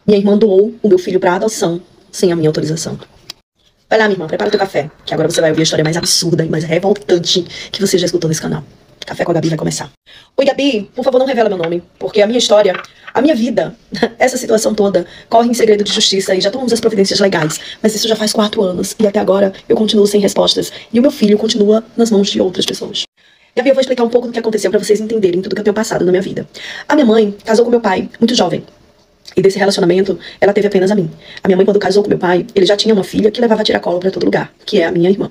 Minha irmã doou o meu filho pra adoção, sem a minha autorização. Vai lá, minha irmã, prepara o teu café, que agora você vai ouvir a história mais absurda e mais revoltante que você já escutou nesse canal. Café com a Gabi vai começar. Oi, Gabi, por favor, não revela meu nome, porque a minha história, a minha vida, essa situação toda, corre em segredo de justiça e já tomamos as providências legais, mas isso já faz 4 anos e até agora eu continuo sem respostas e o meu filho continua nas mãos de outras pessoas. Gabi, eu vou explicar um pouco do que aconteceu pra vocês entenderem tudo que eu tenho passado na minha vida. A minha mãe casou com meu pai muito jovem. E desse relacionamento, ela teve apenas a mim. A minha mãe, quando casou com meu pai, ele já tinha uma filha que levava tiracolo pra todo lugar, que é a minha irmã.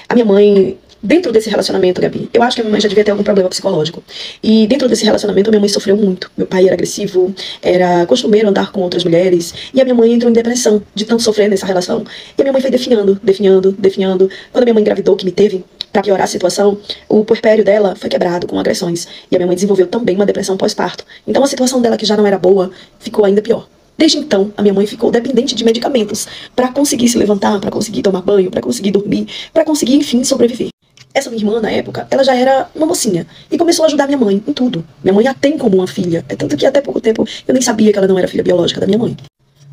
A minha mãe, dentro desse relacionamento, Gabi, eu acho que a minha mãe já devia ter algum problema psicológico. E dentro desse relacionamento, a minha mãe sofreu muito. Meu pai era agressivo, era costumeiro andar com outras mulheres, e a minha mãe entrou em depressão de tanto sofrer nessa relação. E a minha mãe foi definhando. Quando a minha mãe engravidou, que me teve, pra piorar a situação, o puerpério dela foi quebrado com agressões. E a minha mãe desenvolveu também uma depressão pós-parto. Então a situação dela, que já não era boa, ficou ainda pior. Desde então, a minha mãe ficou dependente de medicamentos para conseguir se levantar, para conseguir tomar banho, para conseguir dormir, para conseguir, enfim, sobreviver. Essa minha irmã, na época, ela já era uma mocinha e começou a ajudar minha mãe em tudo. Minha mãe a tem como uma filha, é tanto que até pouco tempo eu nem sabia que ela não era filha biológica da minha mãe.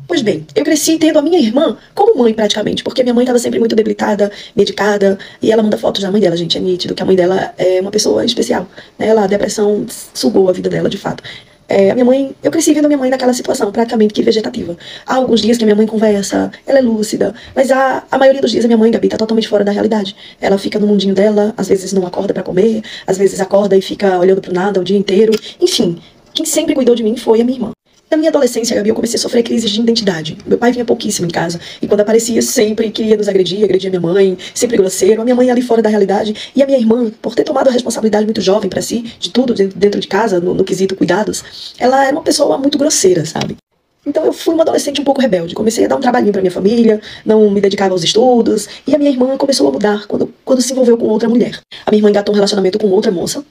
Pois bem, eu cresci tendo a minha irmã como mãe praticamente, porque minha mãe estava sempre muito debilitada, medicada, e ela manda fotos da mãe dela, gente, é nítido que a mãe dela é uma pessoa especial, né? A depressão sugou a vida dela, de fato. A minha mãe, eu cresci vendo a minha mãe naquela situação, praticamente que vegetativa. Há alguns dias que a minha mãe conversa, ela é lúcida, mas a maioria dos dias a minha mãe, Gabi, tá totalmente fora da realidade. Ela fica no mundinho dela, às vezes não acorda pra comer, às vezes acorda e fica olhando pro nada o dia inteiro. Enfim, quem sempre cuidou de mim foi a minha irmã. Na minha adolescência, Gabi, eu comecei a sofrer crises de identidade. Meu pai vinha pouquíssimo em casa, e quando aparecia sempre queria nos agredia minha mãe, sempre grosseiro, a minha mãe ali fora da realidade, e a minha irmã, por ter tomado a responsabilidade muito jovem pra si, de tudo dentro de casa, no quesito cuidados, ela era uma pessoa muito grosseira, sabe? Então eu fui uma adolescente um pouco rebelde, comecei a dar um trabalhinho pra minha família, não me dedicava aos estudos, e a minha irmã começou a mudar quando se envolveu com outra mulher. A minha irmã engatou um relacionamento com outra moça,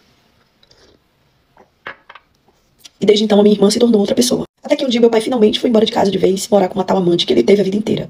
e desde então a minha irmã se tornou outra pessoa. Até que um dia meu pai finalmente foi embora de casa de vez, morar com uma tal amante que ele teve a vida inteira.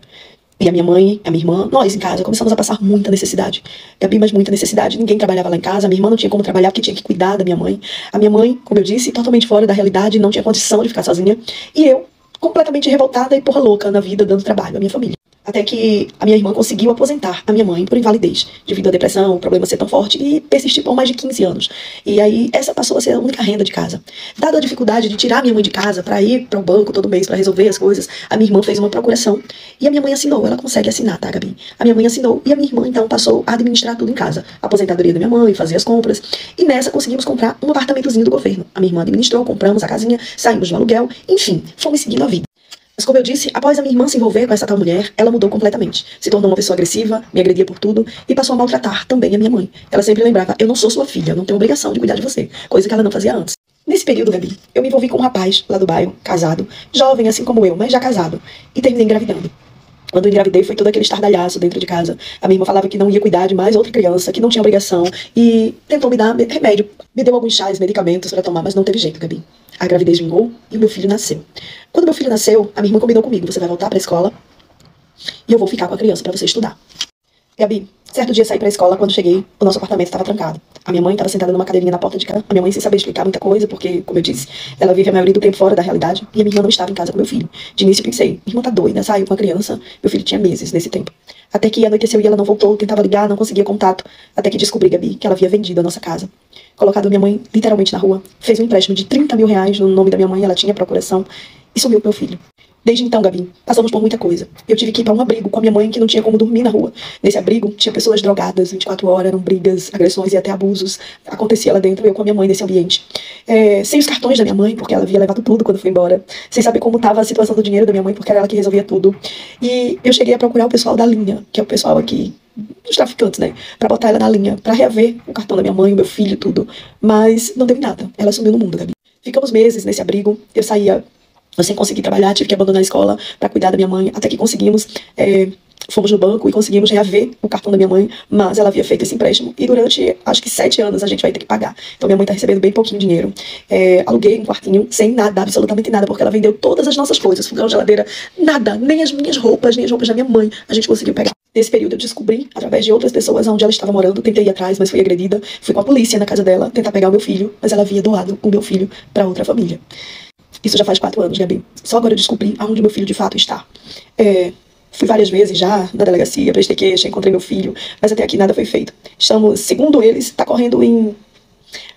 E a minha mãe, a minha irmã, nós em casa começamos a passar muita necessidade. Gabi, mas muita necessidade. Ninguém trabalhava lá em casa, a minha irmã não tinha como trabalhar porque tinha que cuidar da minha mãe. A minha mãe, como eu disse, totalmente fora da realidade, não tinha condição de ficar sozinha. E eu, completamente revoltada e porra louca na vida, dando trabalho à minha família. Até que a minha irmã conseguiu aposentar a minha mãe por invalidez, devido à depressão, o problema ser tão forte, e persistir por mais de 15 anos. E aí essa passou a ser a única renda de casa. Dada a dificuldade de tirar a minha mãe de casa para ir para o banco todo mês para resolver as coisas, a minha irmã fez uma procuração e a minha mãe assinou. Ela consegue assinar, tá, Gabi? A minha mãe assinou e a minha irmã então passou a administrar tudo em casa. A aposentadoria da minha mãe, fazer as compras. E nessa conseguimos comprar um apartamentozinho do governo. A minha irmã administrou, compramos a casinha, saímos do aluguel, enfim, fomos seguindo a vida. Mas como eu disse, após a minha irmã se envolver com essa tal mulher, ela mudou completamente. Se tornou uma pessoa agressiva, me agredia por tudo e passou a maltratar também a minha mãe. Ela sempre lembrava, eu não sou sua filha, eu não tenho obrigação de cuidar de você. Coisa que ela não fazia antes. Nesse período, Gabi, eu me envolvi com um rapaz lá do bairro, casado, jovem assim como eu, mas já casado. E terminei engravidando. Quando eu engravidei foi todo aquele estardalhaço dentro de casa. A minha irmã falava que não ia cuidar de mais outra criança, que não tinha obrigação. E tentou me dar remédio. Me deu alguns chás, medicamentos para tomar, mas não teve jeito, Gabi. A gravidez vingou e o meu filho nasceu. Quando meu filho nasceu, a minha irmã combinou comigo. Você vai voltar pra escola e eu vou ficar com a criança pra você estudar. Gabi, certo dia saí pra escola, quando cheguei, o nosso apartamento estava trancado. A minha mãe estava sentada numa cadeirinha na porta de casa. A minha mãe sem saber explicar muita coisa, porque, como eu disse, ela vive a maioria do tempo fora da realidade. E a minha irmã não estava em casa com meu filho. De início eu pensei, minha irmã tá doida, saiu com a criança. Meu filho tinha meses nesse tempo. Até que anoiteceu e ela não voltou, tentava ligar, não conseguia contato. Até que descobri, Gabi, que ela havia vendido a nossa casa. Colocado minha mãe literalmente na rua. Fez um empréstimo de 30 mil reais no nome da minha mãe, ela tinha procuração. E sumiu com meu filho. Desde então, Gabi, passamos por muita coisa. Eu tive que ir para um abrigo com a minha mãe que não tinha como dormir na rua. Nesse abrigo tinha pessoas drogadas, 24 horas, eram brigas, agressões e até abusos. Acontecia lá dentro, eu com a minha mãe nesse ambiente. Sem os cartões da minha mãe, porque ela havia levado tudo quando foi embora. Sem saber como estava a situação do dinheiro da minha mãe, porque era ela que resolvia tudo. E eu cheguei a procurar o pessoal da linha, que é o pessoal aqui, os traficantes, né? Pra botar ela na linha, pra reaver o cartão da minha mãe, o meu filho, tudo. Mas não teve nada. Ela sumiu no mundo, Gabi. Ficamos meses nesse abrigo. Eu saía sem conseguir trabalhar, tive que abandonar a escola pra cuidar da minha mãe, até que conseguimos, fomos no banco e conseguimos reaver o cartão da minha mãe, mas ela havia feito esse empréstimo e durante, acho que 7 anos a gente vai ter que pagar. Então minha mãe tá recebendo bem pouquinho dinheiro. Aluguei um quartinho sem nada, absolutamente nada, porque ela vendeu todas as nossas coisas, fogão, geladeira, nada, nem as minhas roupas, nem as roupas da minha mãe, a gente conseguiu pegar. Nesse período eu descobri, através de outras pessoas, onde ela estava morando, tentei ir atrás, mas fui agredida, fui com a polícia na casa dela, tentar pegar o meu filho, mas ela havia doado o meu filho pra outra família. Isso já faz 4 anos, Gabi. Só agora eu descobri aonde meu filho de fato está. Fui várias vezes já na delegacia, prestei queixa, encontrei meu filho, mas até aqui nada foi feito. Estamos, segundo eles, está correndo em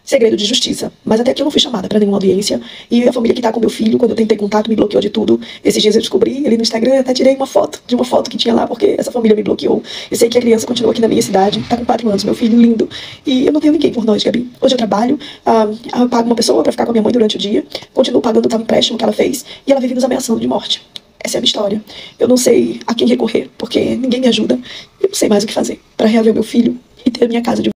segredo de justiça. Mas até aqui eu não fui chamada para nenhuma audiência. E a família que tá com meu filho, quando eu tentei contato, me bloqueou de tudo. Esses dias eu descobri ele no Instagram, até tirei uma foto de uma foto que tinha lá, porque essa família me bloqueou. Eu sei que a criança continua aqui na minha cidade, tá com 4 anos, meu filho lindo. E eu não tenho ninguém por nós, Gabi. Hoje eu trabalho, eu pago uma pessoa para ficar com a minha mãe durante o dia, continuo pagando o tal empréstimo que ela fez, e ela vive nos ameaçando de morte. Essa é a minha história. Eu não sei a quem recorrer, porque ninguém me ajuda. Eu não sei mais o que fazer para reaver meu filho e ter a minha casa de